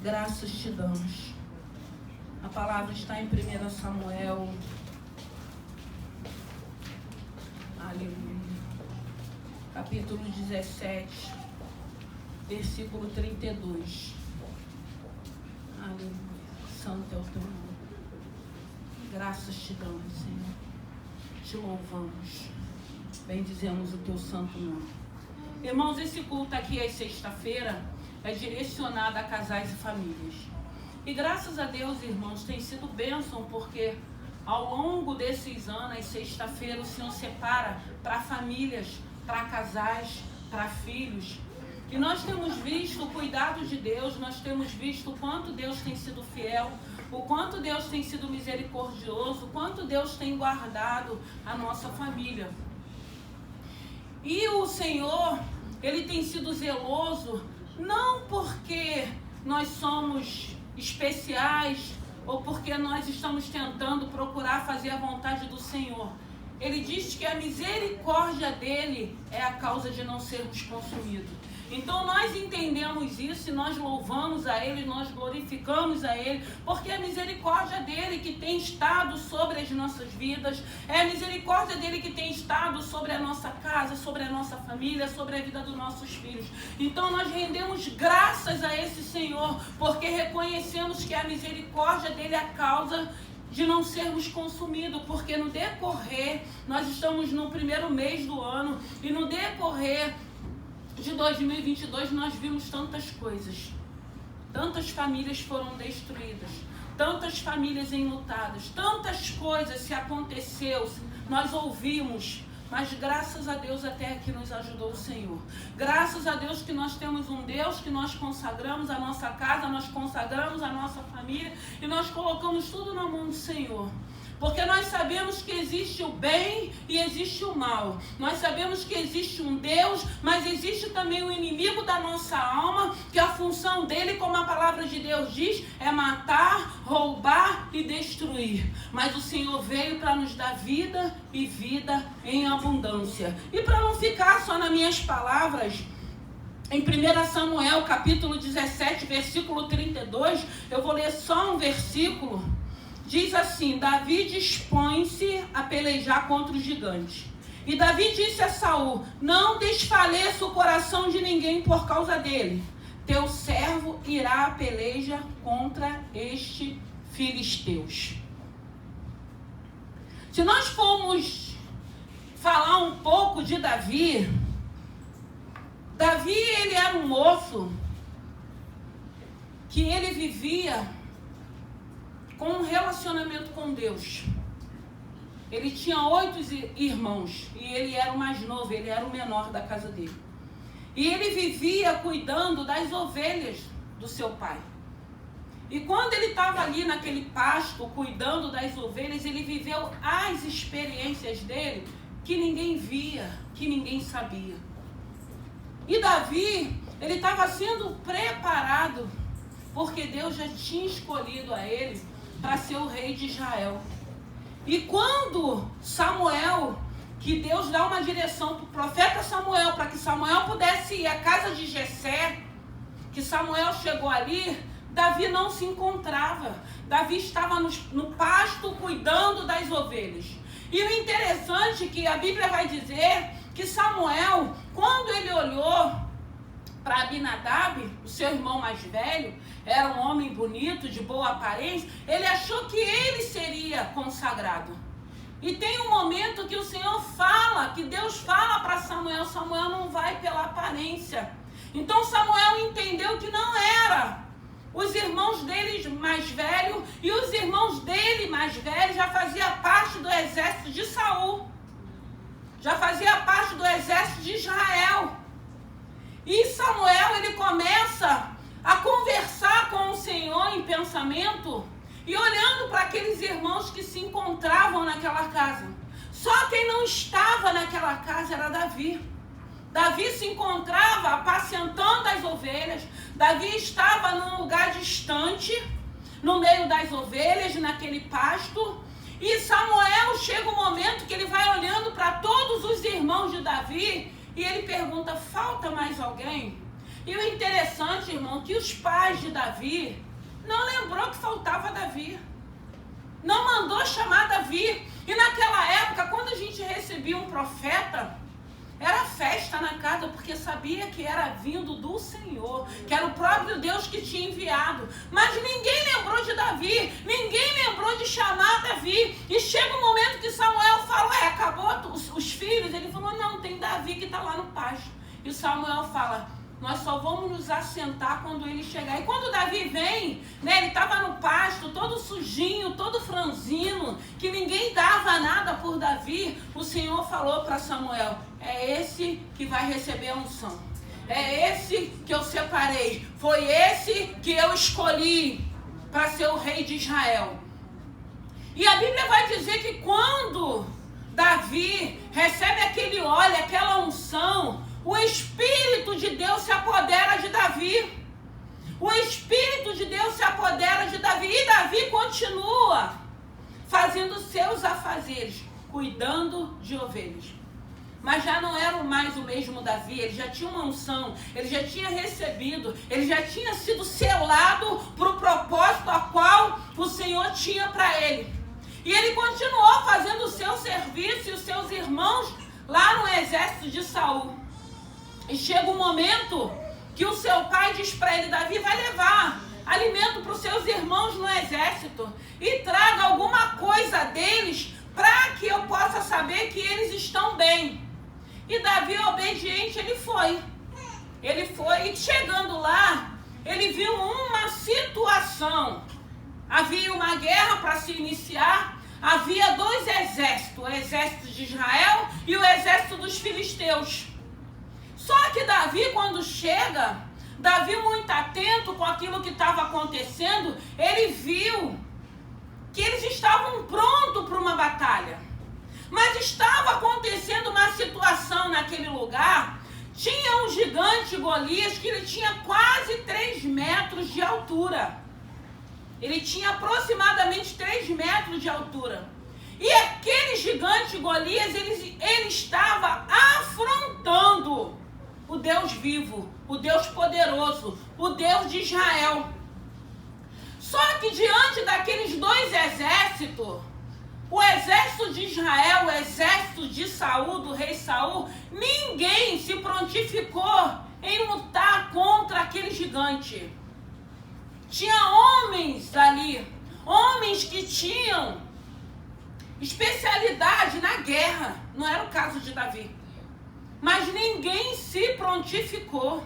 graças te damos. A palavra está em 1 Samuel. Aleluia. Capítulo 17, versículo 32. Aleluia. Santo é o teu nome. Graças te damos, Senhor. Te louvamos. Bendizemos o teu santo nome. Irmãos, esse culto aqui às sexta-feira é direcionado a casais e famílias. E graças a Deus, irmãos, tem sido bênção, porque ao longo desses anos, sexta-feira, o Senhor separa para famílias, para casais, para filhos. E nós temos visto o cuidado de Deus, nós temos visto o quanto Deus tem sido fiel, o quanto Deus tem sido misericordioso, o quanto Deus tem guardado a nossa família. E o Senhor, Ele tem sido zeloso, não porque nós somos especiais ou porque nós estamos tentando procurar fazer a vontade do Senhor. Ele diz que a misericórdia dele é a causa de não sermos consumidos. Então nós entendemos isso e nós louvamos a Ele, nós glorificamos a Ele, porque é a misericórdia dele que tem estado sobre as nossas vidas, é a misericórdia dele que tem estado sobre a nossa casa, sobre a nossa família, sobre a vida dos nossos filhos. Então nós rendemos graças a esse Senhor, porque reconhecemos que a misericórdia dele é a causa de não sermos consumidos, porque no decorrer, nós estamos no primeiro mês do ano, e no decorrer de 2022 nós vimos tantas coisas, tantas famílias foram destruídas, tantas famílias enlutadas, tantas coisas se aconteceu, nós ouvimos, mas graças a Deus até aqui nos ajudou o Senhor. Graças a Deus que nós temos um Deus que nós consagramos a nossa casa, nós consagramos a nossa família e nós colocamos tudo na mão do Senhor. Porque nós sabemos que existe o bem e existe o mal. Nós sabemos que existe um Deus, mas existe também o inimigo da nossa alma, que a função dele, como a palavra de Deus diz, é matar, roubar e destruir. Mas o Senhor veio para nos dar vida e vida em abundância. E para não ficar só nas minhas palavras, em 1 Samuel, capítulo 17, versículo 32, eu vou ler só um versículo. Diz assim: Davi dispõe-se a pelejar contra os gigantes. E Davi disse a Saul: não desfaleça o coração de ninguém por causa dele. Teu servo irá à peleja contra este filisteus. Se nós formos falar um pouco de Davi, ele era um moço que ele vivia com um relacionamento com Deus. Ele tinha 8 irmãos e ele era o mais novo, ele era o menor da casa dele. E ele vivia cuidando das ovelhas do seu pai. E quando ele estava ali naquele pasto cuidando das ovelhas, ele viveu as experiências dele que ninguém via, que ninguém sabia. E Davi, ele estava sendo preparado porque Deus já tinha escolhido a ele para ser o rei de Israel. E quando Samuel, que Deus dá uma direção para o profeta Samuel, para que Samuel pudesse ir à casa de Jessé, que Samuel chegou ali, Davi não se encontrava. Davi estava no pasto cuidando das ovelhas. E o interessante é que a Bíblia vai dizer que Samuel, quando ele olhou para Abinadab, o seu irmão mais velho, era um homem bonito, de boa aparência, ele achou que ele seria consagrado. E tem um momento que o Senhor fala, que Deus fala para Samuel, Samuel não vai pela aparência. Então Samuel entendeu que não era. Os irmãos dele mais velhos e os irmãos dele mais velhos já faziam parte do exército de Saul. Já fazia parte do exército de Israel. E Samuel, ele começa a conversar com o Senhor em pensamento e olhando para aqueles irmãos que se encontravam naquela casa. Só quem não estava naquela casa era Davi. Davi se encontrava apacentando as ovelhas. Davi estava num lugar distante, no meio das ovelhas, naquele pasto. E Samuel chega um momento que ele vai olhando para todos os irmãos de Davi e ele pergunta: falta mais alguém? E o interessante, irmão, que os pais de Davi não lembrou que faltava Davi. Não mandou chamar Davi. E naquela época, quando a gente recebia um profeta, era festa na casa, porque sabia que era vindo do Senhor, que era o próprio Deus que tinha enviado. Mas ninguém lembrou de Davi, ninguém lembrou de chamar Davi. E chega um momento que Samuel fala, acabou os filhos? Ele falou, não, tem Davi que está lá no pasto. E Samuel fala, nós só vamos nos assentar quando ele chegar. E quando Davi vem, né, ele estava no pasto, todo sujinho, todo franzino, que ninguém dava nada por Davi. O Senhor falou para Samuel, é esse que vai receber a unção. É esse que eu separei. Foi esse que eu escolhi para ser o rei de Israel. E a Bíblia vai dizer que quando Davi recebe aquele óleo, aquela unção, o Espírito de Deus se apodera de Davi. O Espírito de Deus se apodera de Davi. E Davi continua fazendo seus afazeres, cuidando de ovelhas. Mas já não era mais o mesmo Davi. Ele já tinha uma unção. Ele já tinha recebido. Ele já tinha sido selado para o propósito a qual o Senhor tinha para ele. E ele continuou fazendo o seu serviço e os seus irmãos lá no exército de Saul. E chega um momento que o seu pai diz para ele, Davi, vai levar alimento para os seus irmãos no exército e traga alguma coisa deles para que eu possa saber que eles estão bem. E Davi, obediente, ele foi. Ele foi e chegando lá, ele viu uma situação. Havia uma guerra para se iniciar, havia dois exércitos, o exército de Israel e o exército dos filisteus. Só que Davi, quando chega, Davi muito atento com aquilo que estava acontecendo, ele viu que eles estavam prontos para uma batalha. Mas estava acontecendo uma situação naquele lugar, tinha um gigante Golias que ele tinha quase 3 metros de altura. Ele tinha aproximadamente 3 metros de altura. E aquele gigante Golias, ele estava afrontando o Deus vivo, o Deus poderoso, o Deus de Israel. Só que diante daqueles dois exércitos, o exército de Israel, o exército de Saul, do rei Saul, ninguém se prontificou em lutar contra aquele gigante. Tinha homens ali, homens que tinham especialidade na guerra, não era o caso de Davi. Mas ninguém se prontificou.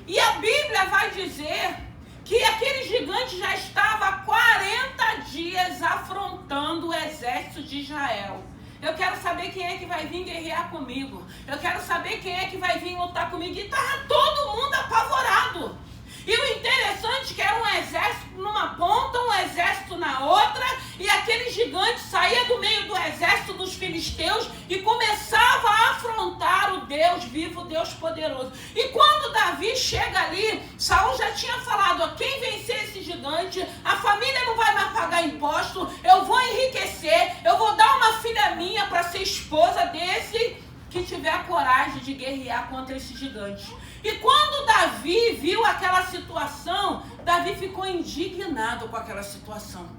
E a Bíblia vai dizer que aquele gigante já estava há 40 dias afrontando o exército de Israel. Eu quero saber quem é que vai vir guerrear comigo. Eu quero saber quem é que vai vir lutar comigo. E estava todo mundo apavorado. E o interessante é que era um exército numa ponta, um exército na outra, e aquele gigante saía do meio do exército dos filisteus e começava a afrontar o Deus vivo, o Deus poderoso. E quando Davi chega ali, Saul já tinha falado, quem vencer esse gigante, a família não vai mais pagar imposto, eu vou enriquecer, eu vou dar uma filha minha para ser esposa desse que tiver coragem de guerrear contra esse gigante. E quando Davi viu aquela situação, Davi ficou indignado com aquela situação.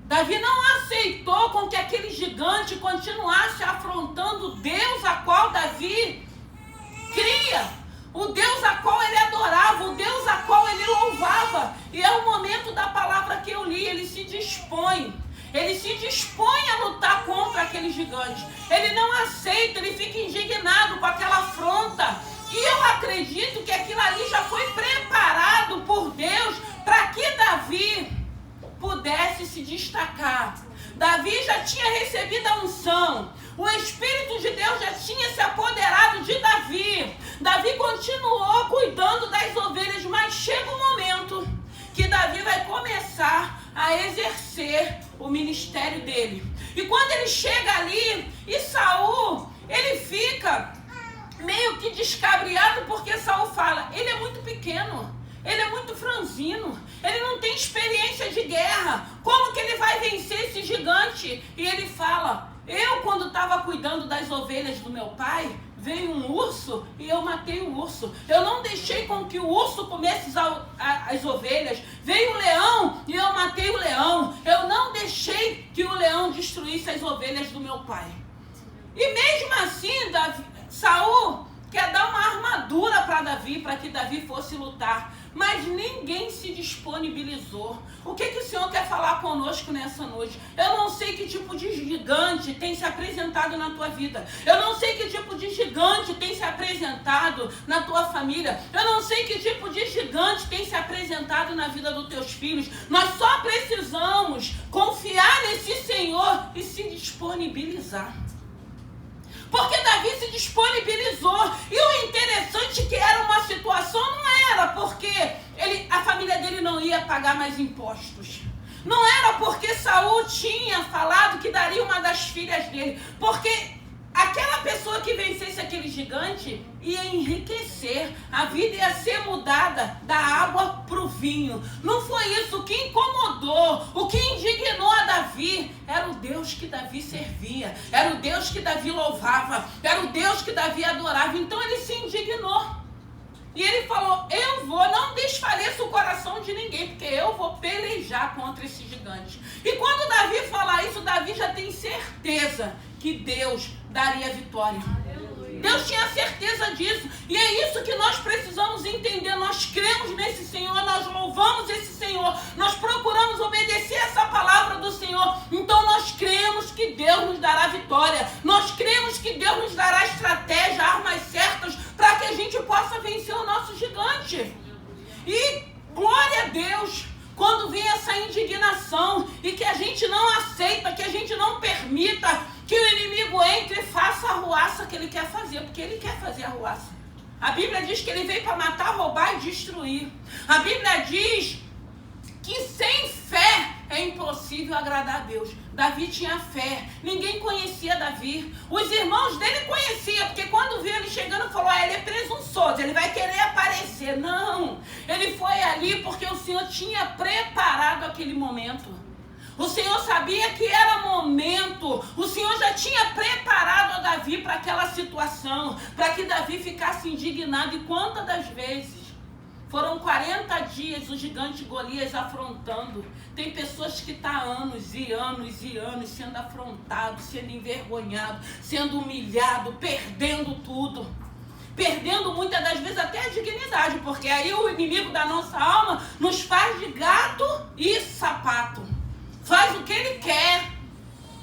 Davi não aceitou com que aquele gigante continuasse afrontando Deus a qual Davi cria, o Deus a qual ele adorava, o Deus a qual ele louvava. E é o momento da palavra que eu li, ele se dispõe a lutar contra aquele gigante. Ele não aceita, ele fica indignado com aquela afronta. E eu acredito que aquilo ali já foi preparado por Deus para que Davi pudesse se destacar. Davi já tinha recebido a unção. O Espírito de Deus já tinha se apoderado de Davi. Davi continuou cuidando das ovelhas, mas chega um momento que Davi vai começar a exercer o ministério dele. E quando ele chega ali, e Saul, ele fica meio que descabriado, porque Saul fala, ele é muito pequeno, ele é muito franzino, ele não tem experiência de guerra, como que ele vai vencer esse gigante? E ele fala, eu quando estava cuidando das ovelhas do meu pai, veio um urso e eu matei o urso. Eu não deixei com que o urso comesse as ovelhas. Veio um leão e eu matei o leão. Eu não deixei que o leão destruísse as ovelhas do meu pai. E mesmo assim, Saul quer dar uma armadura para Davi, para que Davi fosse lutar. Mas ninguém se disponibilizou. O que o Senhor quer falar conosco nessa noite? Eu não sei que tipo de gigante tem se apresentado na tua vida. Eu não sei que tipo de gigante tem se apresentado na tua família. Eu não sei que tipo de gigante tem se apresentado na vida dos teus filhos. Nós só precisamos confiar nesse Senhor e se disponibilizar. Porque Davi se disponibilizou. E o interessante é que era uma situação, não era porque a família dele não ia pagar mais impostos. Não era porque Saul tinha falado que daria uma das filhas dele. Porque aquela pessoa que vencesse aquele gigante ia enriquecer. A vida ia ser mudada da água para o vinho. Não foi isso. O que incomodou, o que indignou a Davi era o Deus que Davi servia. Era o Deus que Davi louvava. Era o Deus que Davi adorava. Então ele se indignou. E ele falou, não desfaleça o coração de ninguém, porque eu vou pelejar contra esse gigante. E quando Davi fala isso, Davi já tem certeza que Deus daria vitória. Deus tinha certeza disso. E é isso que nós precisamos entender. Nós cremos nesse Senhor, nós louvamos esse Senhor, nós procuramos obedecer essa palavra do Senhor. Então nós cremos que Deus nos dará vitória. Nós cremos que Deus nos dará estratégia, armas certas, para que a gente possa vencer o nosso gigante. E glória a Deus quando vem essa indignação e que a gente não aceita, que a gente não permita que o inimigo entre e faça a arruaça que ele quer fazer, porque ele quer fazer a arruaça. A Bíblia diz que ele veio para matar, roubar e destruir. A Bíblia diz que sem fé é impossível agradar a Deus. Davi tinha fé, ninguém conhecia Davi. Os irmãos dele conheciam, porque quando viu ele chegando, falou, ele é presunçoso, ele vai querer aparecer. Não, ele foi ali porque o Senhor tinha preparado aquele momento. O Senhor sabia que era momento. O Senhor já tinha preparado a Davi para aquela situação, para que Davi ficasse indignado. E quantas das vezes foram 40 dias o gigante Golias afrontando. Tem pessoas que estão anos e anos e anos sendo afrontado, sendo envergonhado, sendo humilhado, perdendo tudo. Perdendo muitas das vezes até a dignidade, porque aí o inimigo da nossa alma nos faz de gato e sapato. Faz o que ele quer.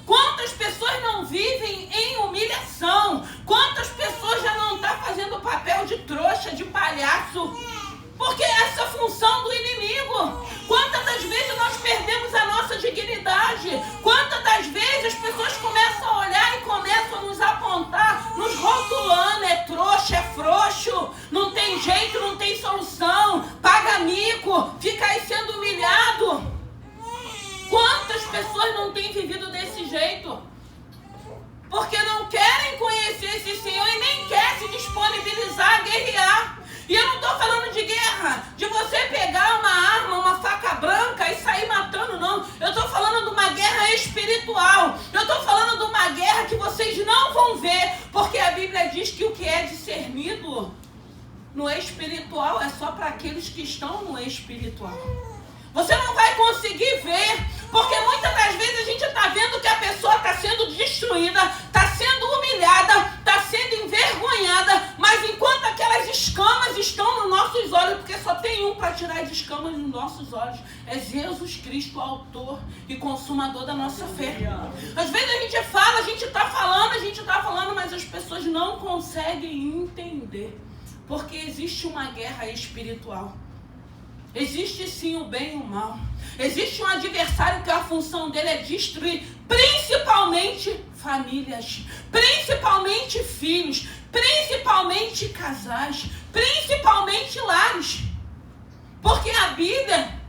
Quantas pessoas não vivem em humilhação? Quantas pessoas já não estão fazendo papel de trouxa, de palhaço? Porque essa é a função do inimigo. Quantas das vezes nós perdemos a nossa dignidade? Quantas das vezes as pessoas começam a olhar e começam a nos apontar, nos rotulando, é trouxa, é frouxo, não tem jeito, não tem solução, paga mico, fica aí sendo humilhado. Quantas pessoas não têm vivido desse jeito? Porque não querem conhecer esse Senhor e nem quer se disponibilizar a guerrear. E eu não estou falando de guerra, de você pegar uma arma, uma faca branca e sair matando, não. Eu estou falando de uma guerra espiritual. Eu estou falando de uma guerra que vocês não vão ver, porque a Bíblia diz que o que é discernido no espiritual é só para aqueles que estão no espiritual. Você não vai conseguir ver, porque muitas das vezes a gente está vendo que a pessoa está sendo destruída, está sendo humilhada, está sendo envergonhada, mas enquanto aquelas escamas estão nos nossos olhos, porque só tem um para tirar as escamas dos nossos olhos, é Jesus Cristo, o autor e consumador da nossa fé. Às vezes a gente fala, a gente está falando, mas as pessoas não conseguem entender, porque existe uma guerra espiritual. Existe sim o bem e o mal. Existe um adversário que a função dele é destruir principalmente famílias, principalmente filhos, principalmente casais, principalmente lares. Porque a Bíblia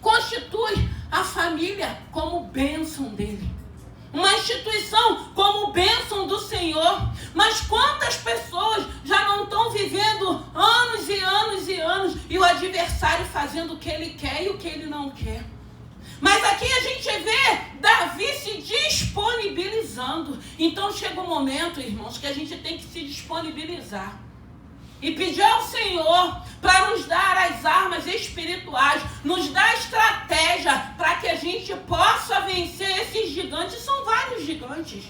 constitui a família como bênção dele. Uma instituição como bênção do Senhor. Mas quantas pessoas já não estão vivendo anos e anos e anos e o adversário fazendo o que ele quer e o que ele não quer? Mas aqui a gente vê Davi se disponibilizando. Então chega um momento, irmãos, que a gente tem que se disponibilizar e pedir ao Senhor para nos dar as armas espirituais, nos dar estratégia para que a gente possa vencer esses gigantes. São vários gigantes.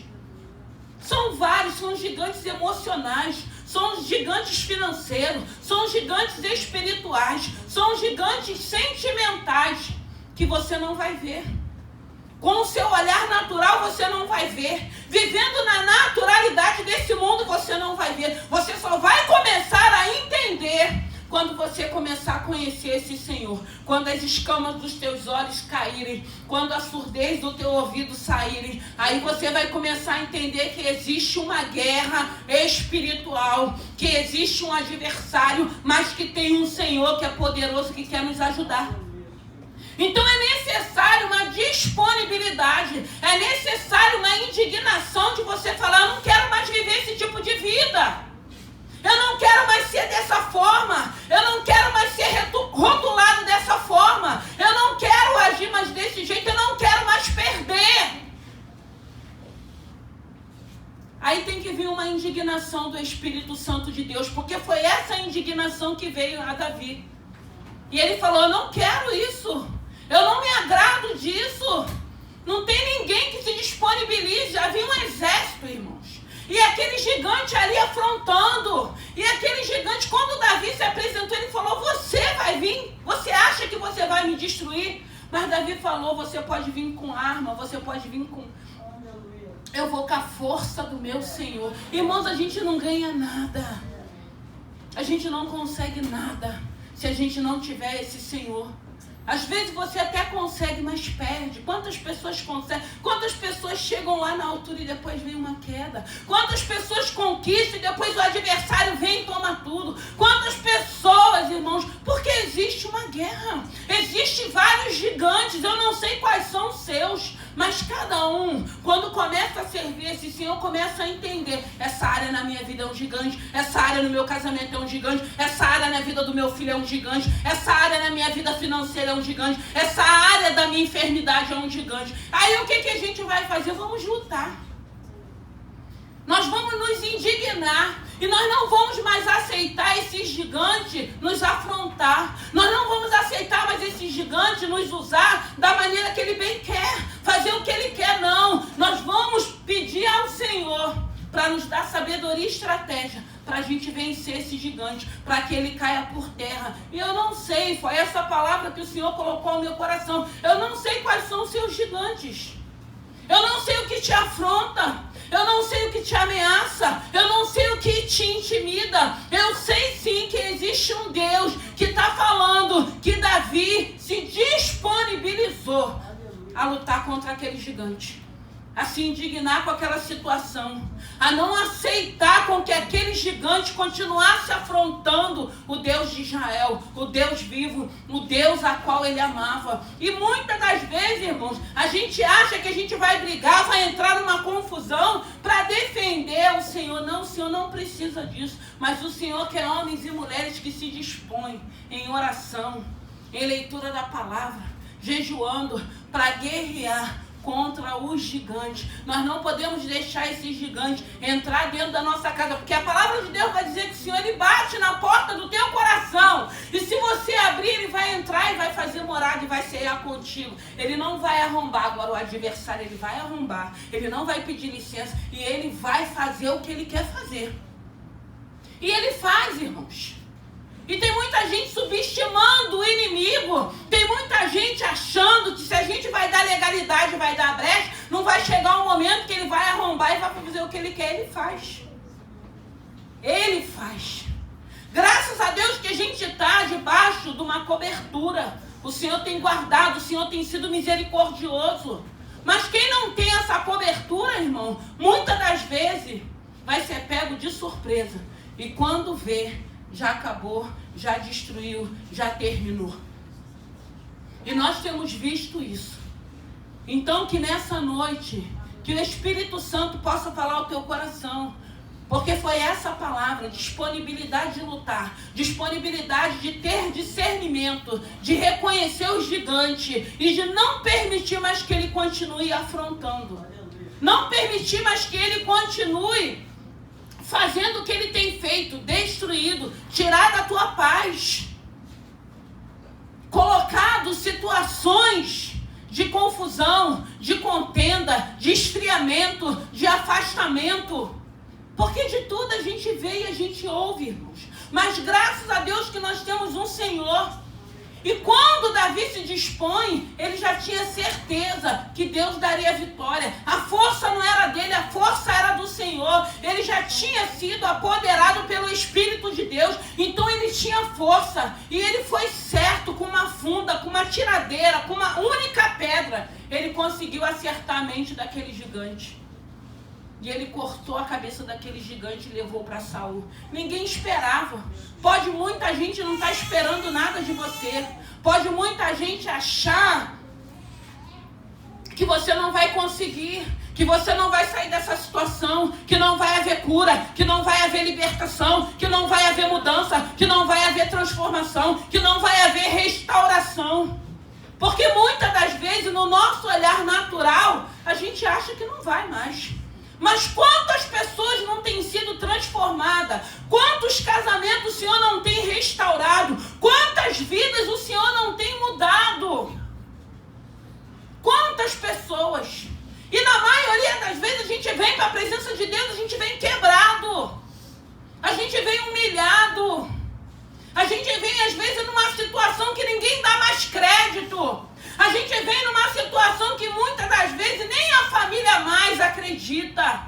São vários, são gigantes emocionais, são gigantes financeiros, são gigantes espirituais, são gigantes sentimentais que você não vai ver. Com o seu olhar natural você não vai ver. Vivendo na naturalidade desse mundo você não vai ver. Você só vai começar a entender quando você começar a conhecer esse Senhor. Quando as escamas dos teus olhos caírem, quando a surdez do teu ouvido saírem, aí você vai começar a entender que existe uma guerra espiritual, que existe um adversário, mas que tem um Senhor que é poderoso, que quer nos ajudar. Então é necessário uma disponibilidade, é necessário uma indignação de você falar: eu não quero mais viver esse tipo de vida, eu não quero mais ser dessa forma, eu não quero mais ser rotulado dessa forma, eu não quero agir mais desse jeito, eu não quero mais perder. Aí tem que vir uma indignação do Espírito Santo de Deus, porque foi essa indignação que veio a Davi. E ele falou: eu não quero isso. Eu não me agrado disso. Não tem ninguém que se disponibilize. Havia um exército, irmãos. E aquele gigante ali afrontando. E aquele gigante, quando Davi se apresentou, ele falou: você vai vir? Você acha que você vai me destruir? Mas Davi falou: você pode vir com arma, você pode vir com... Eu vou com a força do meu Senhor. Irmãos, a gente não ganha nada. A gente não consegue nada se a gente não tiver esse Senhor. Às vezes você até consegue, mas perde. Quantas pessoas conseguem? Quantas pessoas chegam lá na altura e depois vem uma queda? Quantas pessoas conquistam e depois o adversário vem e toma tudo? Quantas pessoas, irmãos? Porque existe uma guerra. Existem vários gigantes. Eu não sei quais são os seus, mas cada um, quando começa a servir esse Senhor, começa a entender: essa área na minha vida é um gigante, essa área no meu casamento é um gigante, essa área na vida do meu filho é um gigante, essa área na minha vida financeira é um gigante, essa área da minha enfermidade é um gigante. Aí o que a gente vai fazer? Vamos lutar. Nós vamos nos indignar e nós não vamos mais aceitar esse gigante nos afrontar. Nós não vamos aceitar mais esse gigante nos usar da maneira que ele bem quer, fazer o que ele quer, não. Nós vamos pedir ao Senhor para nos dar sabedoria e estratégia para a gente vencer esse gigante, para que ele caia por terra. E eu não sei, foi essa palavra que o Senhor colocou no meu coração. Eu não sei quais são os seus gigantes. Eu não sei o que te afronta. Eu não sei o que te ameaça, eu não sei o que te intimida. Eu sei sim que existe um Deus que está falando que Davi se disponibilizou a lutar contra aquele gigante, a se indignar com aquela situação, a não aceitar com que aquele gigante continuasse afrontando o Deus de Israel, o Deus vivo, o Deus a qual ele amava. E muitas das vezes, irmãos, a gente acha que a gente vai brigar, vai entrar numa confusão para defender o Senhor. Não, o Senhor não precisa disso, mas o Senhor quer homens e mulheres que se dispõem em oração, em leitura da palavra, jejuando, para guerrear contra os gigantes. Nós não podemos deixar esse gigante entrar dentro da nossa casa, porque a palavra de Deus vai dizer que o Senhor, ele bate na porta do teu coração, e se você abrir, ele vai entrar e vai fazer morada e vai cear contigo. Ele não vai arrombar. Agora o adversário, ele vai arrombar, ele não vai pedir licença, e ele vai fazer o que ele quer fazer. E ele faz, irmãos. E tem muita gente subestimando o inimigo. Tem muita gente achando que se a gente vai dar legalidade, vai dar brecha, não vai chegar um momento que ele vai arrombar e vai fazer o que ele quer. Ele faz. Ele faz. Graças a Deus que a gente está debaixo de uma cobertura. O Senhor tem guardado, o Senhor tem sido misericordioso. Mas quem não tem essa cobertura, irmão, muitas das vezes vai ser pego de surpresa. E quando vê, já acabou, já destruiu, já terminou. E nós temos visto isso. Então que nessa noite, que o Espírito Santo possa falar ao teu coração. Porque foi essa palavra, disponibilidade de lutar, disponibilidade de ter discernimento, de reconhecer o gigante e de não permitir mais que ele continue afrontando. Não permitir mais que ele continue fazendo o que ele tem feito, destruído, tirado a tua paz, colocado situações de confusão, de contenda, de esfriamento, de afastamento. Porque de tudo a gente vê e a gente ouve, irmãos. Mas graças a Deus que nós temos um Senhor. E quando Davi se dispõe, ele já tinha certeza que Deus daria a vitória. A força não era dele, a força era do Senhor. Ele já tinha sido apoderado pelo Espírito de Deus. Então ele tinha força. E ele foi certo com uma funda, com uma tiradeira, com uma única pedra. Ele conseguiu acertar a mente daquele gigante. E ele cortou a cabeça daquele gigante e levou para Saul. Ninguém esperava. Pode muita gente não estar esperando nada de você. Pode muita gente achar que você não vai conseguir, que você não vai sair dessa situação, que não vai haver cura, que não vai haver libertação, que não vai haver mudança, que não vai haver transformação, que não vai haver restauração. Porque muitas das vezes, no nosso olhar natural, a gente acha que não vai mais. Mas quantas pessoas não têm sido transformadas? Quantos casamentos o Senhor não tem restaurado? Quantas vidas o Senhor não tem mudado? Quantas pessoas? E na maioria das vezes a gente vem para a presença de Deus, a gente vem quebrado. A gente vem humilhado. A gente vem às vezes numa situação que ninguém dá mais crédito. A gente vem numa situação que muitas das vezes nem a família mais acredita.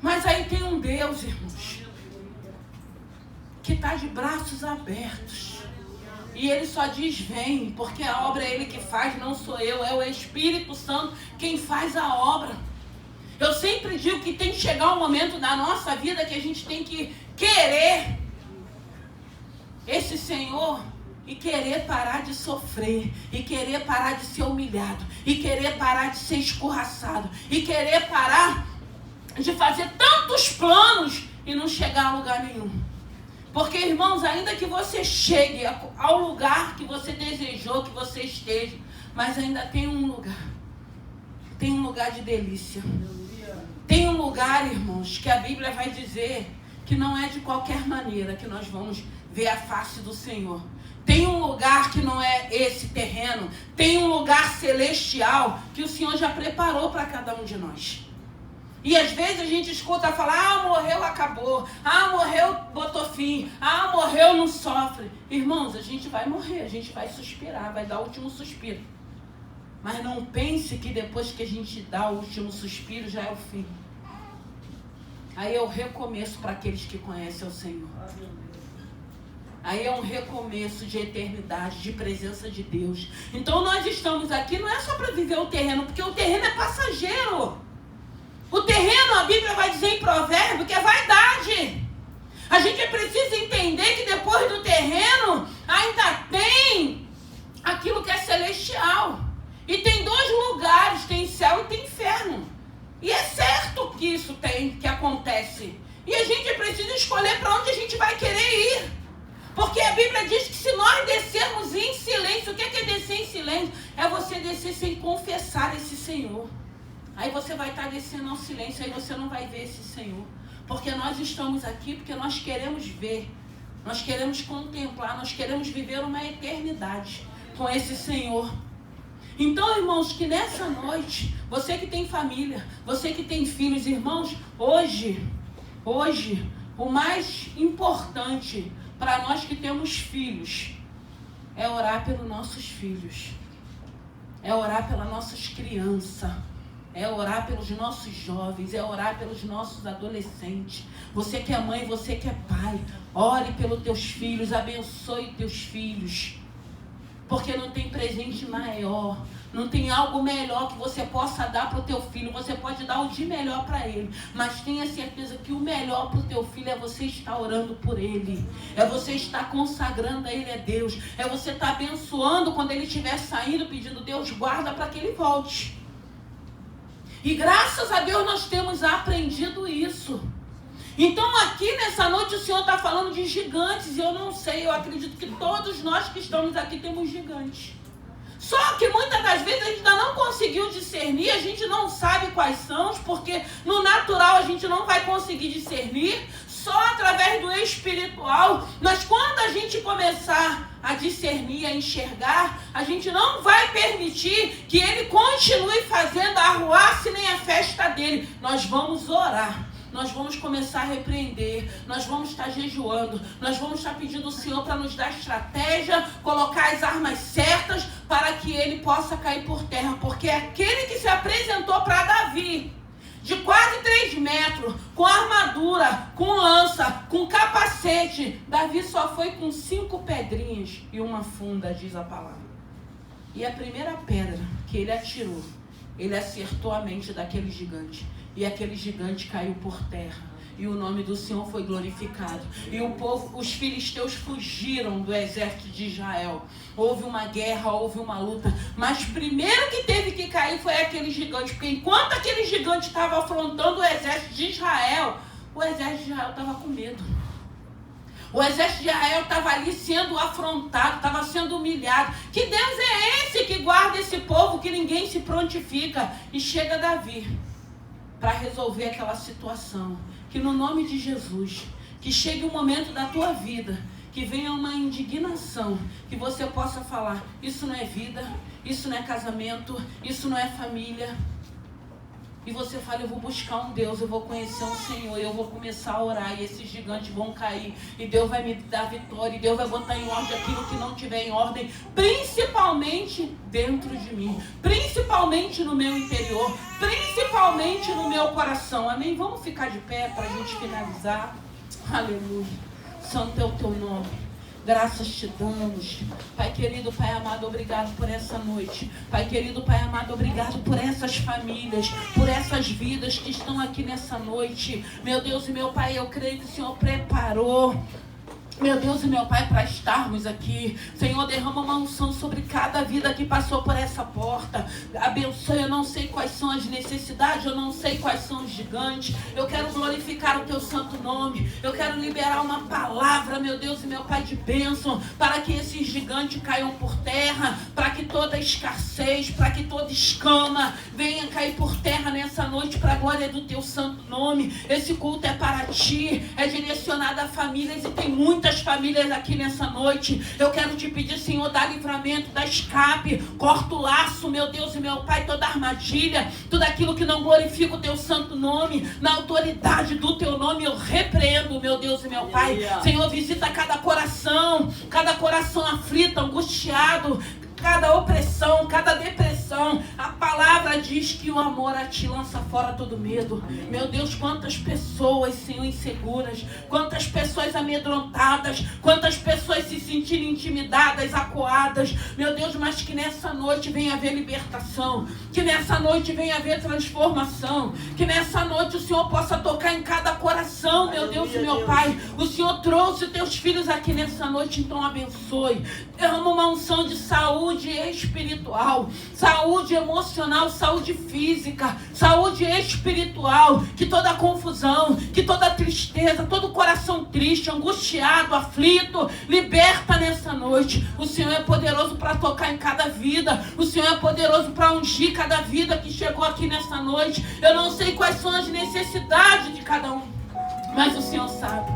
Mas aí tem um Deus, irmãos, que está de braços abertos. E Ele só diz vem, porque a obra é Ele que faz, não sou eu, é o Espírito Santo quem faz a obra. Eu sempre digo que tem que chegar um momento na nossa vida que a gente tem que querer esse Senhor e querer parar de sofrer, e querer parar de ser humilhado, e querer parar de ser escorraçado, e querer parar de fazer tantos planos e não chegar a lugar nenhum. Porque, irmãos, ainda que você chegue ao lugar que você desejou que você esteja, mas ainda tem um lugar de delícia. Tem um lugar, irmãos, que a Bíblia vai dizer que não é de qualquer maneira que nós vamos ver a face do Senhor. Tem um lugar que não é esse terreno. Tem um lugar celestial que o Senhor já preparou para cada um de nós. E às vezes a gente escuta falar, morreu, acabou. Morreu, botou fim. Morreu, não sofre. Irmãos, a gente vai morrer, a gente vai suspirar, vai dar o último suspiro. Mas não pense que depois que a gente dá o último suspiro já é o fim. Aí é o recomeço para aqueles que conhecem o Senhor. Aí é um recomeço de eternidade, de presença de Deus. Então nós estamos aqui, não é só para viver o terreno, porque o terreno é passageiro. O terreno, a Bíblia vai dizer em Provérbio, que é vaidade. A gente precisa entender que depois do terreno, ainda tem aquilo que é celestial. E tem dois lugares, tem céu e tem inferno. E é certo que isso que acontece. E a gente precisa escolher para onde a gente vai querer ir. Porque a Bíblia diz que se nós descermos em silêncio, o que é descer em silêncio? É você descer sem confessar esse Senhor. Aí você vai estar descendo ao silêncio, aí você não vai ver esse Senhor. Porque nós estamos aqui porque nós queremos ver, nós queremos contemplar, nós queremos viver uma eternidade com esse Senhor. Então, irmãos, que nessa noite, você que tem família, você que tem filhos, irmãos, hoje, o mais importante para nós que temos filhos é orar pelos nossos filhos, é orar pelas nossas crianças, é orar pelos nossos jovens, é orar pelos nossos adolescentes. Você que é mãe, você que é pai, ore pelos teus filhos, abençoe teus filhos. Porque não tem presente maior, não tem algo melhor que você possa dar para o teu filho. Você pode dar o de melhor para ele, mas tenha certeza que o melhor para o teu filho é você estar orando por ele, é você estar consagrando a ele a Deus, é você estar abençoando quando ele estiver saindo, pedindo Deus guarda para que ele volte. E graças a Deus nós temos aprendido isso. Então aqui nessa noite o Senhor está falando de gigantes. E eu não sei, eu acredito que todos nós que estamos aqui temos gigantes. Só que muitas das vezes a gente ainda não conseguiu discernir, a gente não sabe quais são, porque no natural a gente não vai conseguir discernir, só através do espiritual. Mas quando a gente começar a discernir, a enxergar, a gente não vai permitir que ele continue fazendo a arruaça e nem a festa dele. Nós vamos orar. Nós vamos começar a repreender, nós vamos estar jejuando, nós vamos estar pedindo ao Senhor para nos dar estratégia, colocar as armas certas para que ele possa cair por terra. Porque aquele que se apresentou para Davi, de quase 3 metros, com armadura, com lança, com capacete, Davi só foi com 5 pedrinhas e uma funda, diz a palavra. E a primeira pedra que ele atirou, ele acertou a mente daquele gigante. E aquele gigante caiu por terra. E o nome do Senhor foi glorificado. E o povo, os filisteus fugiram do exército de Israel. Houve uma guerra, houve uma luta. Mas primeiro que teve que cair foi aquele gigante. Porque enquanto aquele gigante estava afrontando o exército de Israel, o exército de Israel estava com medo. O exército de Israel estava ali sendo afrontado, estava sendo humilhado. Que Deus é esse que guarda esse povo, que ninguém se prontifica? E chega Davi para resolver aquela situação. Que no nome de Jesus, que chegue um momento da tua vida, que venha uma indignação, que você possa falar, isso não é vida, isso não é casamento, isso não é família. E você fala, eu vou buscar um Deus, eu vou conhecer um Senhor, eu vou começar a orar, e esses gigantes vão cair, e Deus vai me dar vitória, e Deus vai botar em ordem aquilo que não tiver em ordem, principalmente dentro de mim, principalmente no meu interior, principalmente no meu coração. Amém? Vamos ficar de pé para a gente finalizar. Aleluia. Santo é o teu nome. Graças te damos. Pai querido, Pai amado, obrigado por essa noite. Pai querido, Pai amado, obrigado por essas famílias, por essas vidas que estão aqui nessa noite. Meu Deus e meu Pai, eu creio que o Senhor preparou, meu Deus e meu Pai, para estarmos aqui. Senhor, derrama uma unção sobre cada vida que passou por essa porta. Abençoe, eu não sei quais são as necessidades, eu não sei quais são os gigantes. Eu quero glorificar o teu santo nome. Eu quero liberar uma palavra, meu Deus e meu Pai, de bênção, para que esses gigantes caiam por terra, para que toda escassez, para que toda escama venha cair por terra nessa noite, para a glória do teu santo nome. Esse culto é para ti, é direcionado a famílias, e tem muitas famílias aqui nessa noite. Eu quero te pedir, Senhor, dá livramento, dá escape, corta o laço, meu Deus e meu Pai, toda armadilha, tudo aquilo que não glorifica o teu santo nome, na autoridade do teu nome eu repreendo, meu Deus e meu Pai. Senhor, visita cada coração aflito, angustiado, cada opressão, cada depressão. A palavra diz que o amor a ti lança fora todo medo. Amém. Meu Deus, quantas pessoas, Senhor, inseguras, quantas pessoas amedrontadas, quantas pessoas se sentindo intimidadas, acuadas. Meu Deus, mas que nessa noite venha haver libertação, que nessa noite venha haver transformação, que nessa noite o Senhor possa tocar em cada coração, meu Deus e meu Pai. O Senhor trouxe os teus filhos aqui nessa noite, então abençoe. Derrama uma unção de saúde espiritual, saúde emocional, saúde física, saúde espiritual, que toda confusão, que toda tristeza, todo coração triste, angustiado, aflito, liberta nessa noite. O Senhor é poderoso para tocar em cada vida, o Senhor é poderoso para ungir cada vida que chegou aqui nessa noite. Eu não sei quais são as necessidades de cada um, mas o Senhor sabe.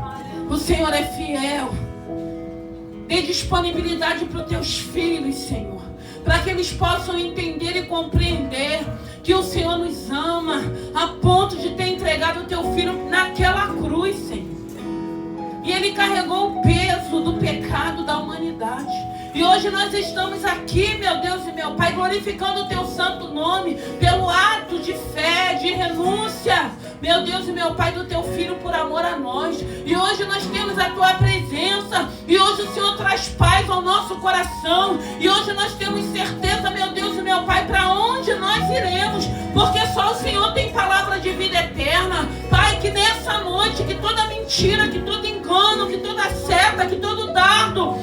O Senhor é fiel. Dê disponibilidade para os teus filhos, Senhor, para que eles possam entender e compreender que o Senhor nos ama a ponto de ter entregado o teu filho naquela cruz, Senhor. E ele carregou o peso do pecado da humanidade. E hoje nós estamos aqui, meu Deus e meu Pai, glorificando o teu santo nome pelo ato de fé, de renúncia, meu Deus e meu Pai, do teu filho por amor a nós. E hoje nós temos a tua presença, e hoje o Senhor traz paz ao nosso coração, e hoje nós temos certeza, meu Deus e meu Pai, para onde nós iremos, porque só o Senhor tem palavra de vida eterna. Pai, que nessa noite, que toda mentira, que todo engano, que toda seta, que todo dardo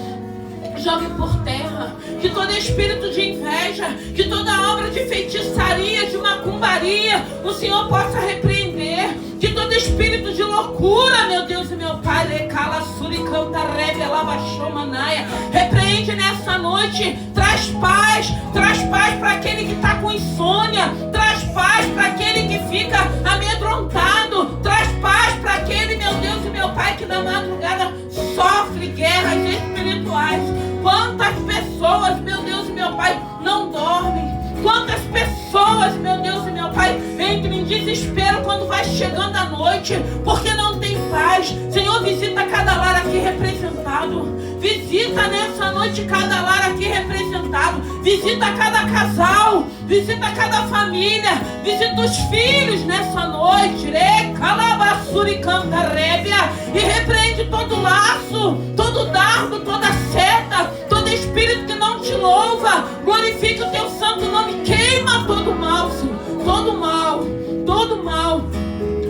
jogue por terra, que todo espírito de inveja, que toda obra de feitiçaria, de macumbaria, o Senhor possa repreender, que todo espírito de loucura, meu Deus e meu Pai, repreende nessa noite, traz paz para aquele que está com insônia, traz paz para aquele que fica amedrontado, traz paz para aquele, meu Deus e meu Pai, que na madrugada sofre guerras espirituais. Quantas pessoas, meu Deus e meu Pai, não dormem? Quantas pessoas, meu Deus e meu Pai, entram em desespero quando vai chegando a noite, porque não tem paz. Senhor, visita cada lar aqui representado. Visita nessa noite cada lar aqui representado. Visita cada casal. Visita cada família. Visita os filhos nessa noite. E repreende todo laço, todo dardo, toda seta, todo espírito que não te louva. Glorifique o teu santo nome. Queima todo mal, Senhor. Todo mal. Todo mal.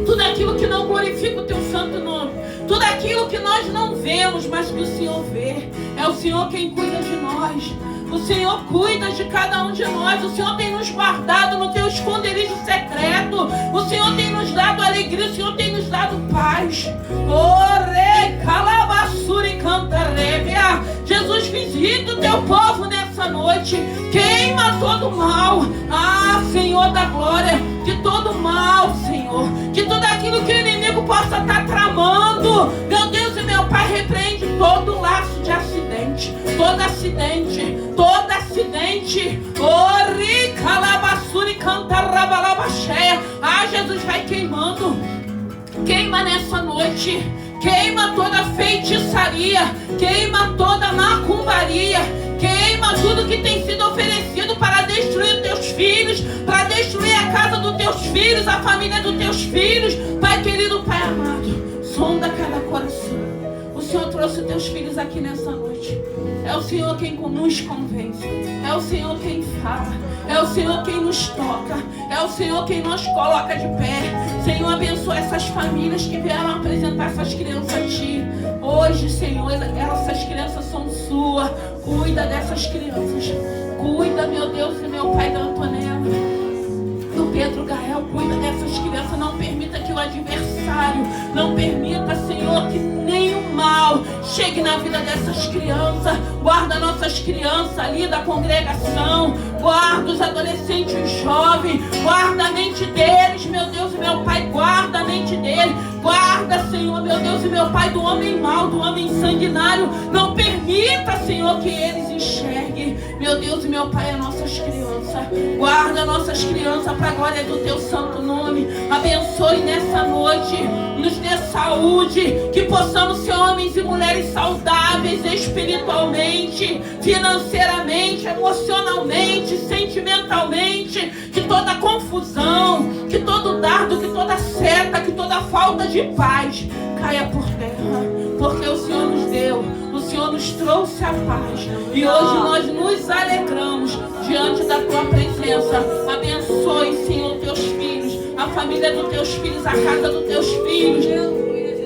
Tudo aquilo que não glorifica o teu santo nome. Tudo aquilo que nós não vemos, mas que o Senhor vê. É o Senhor quem cuida de nós. O Senhor cuida de cada um de nós. O Senhor tem nos guardado no teu esconderijo secreto. O Senhor tem nos dado alegria. O Senhor tem nos dado paz. Jesus, visita o teu povo nessa noite. Queima todo mal. Ah, Senhor da glória, que todo mal, Senhor, que tudo aquilo que o inimigo possa estar tramando, meu Deus e meu Pai, repreende todo laço de acidente, todo acidente, todo acidente. Ah, Jesus, vai queimando. Queima nessa noite. Queima toda feitiçaria. Queima toda macumbaria. Queima tudo que tem sido oferecido para destruir os teus filhos, para destruir a casa dos teus filhos, a família dos teus filhos. Pai querido, Pai amado, sonda cada coração. O Senhor trouxe os teus filhos aqui nessa noite. É o Senhor quem nos convence. É o Senhor quem fala. É o Senhor quem nos toca. É o Senhor quem nos coloca de pé. Senhor, abençoa essas famílias que vieram apresentar essas crianças a Ti. Hoje, Senhor, essas crianças são suas. Cuida dessas crianças. Cuida, meu Deus e meu Pai, da Antonella, do Pedro Gael. Cuida dessas crianças. Não permita que o adversário, não permita, Senhor, que nenhum mal chegue na vida dessas crianças. Guarda nossas crianças ali da congregação. Guarda os adolescentes e os jovens. Guarda a mente deles, meu Deus e meu Pai. Guarda a mente deles. Guarda, Senhor, meu Deus e meu Pai, do homem mau, do homem sanguinário. Não permita, Senhor, que eles enxerguem, meu Deus e meu Pai, as nossas crianças. Guarda nossas crianças para a glória do Teu santo nome. Abençoe nessa noite. Nos dê saúde. Que possamos ser homens e mulheres saudáveis espiritualmente, financeiramente, emocionalmente, sentimentalmente. Que toda confusão, que todo dardo, que toda seta, que toda falta de paz caia por terra, porque o Senhor nos deu, o Senhor nos trouxe a paz, e hoje nós nos alegramos diante da Tua presença. Abençoe, Senhor, Teus filhos, a família dos Teus filhos, a casa dos Teus filhos,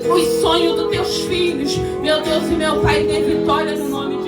os sonhos dos Teus filhos, meu Deus e meu Pai, dê vitória no nome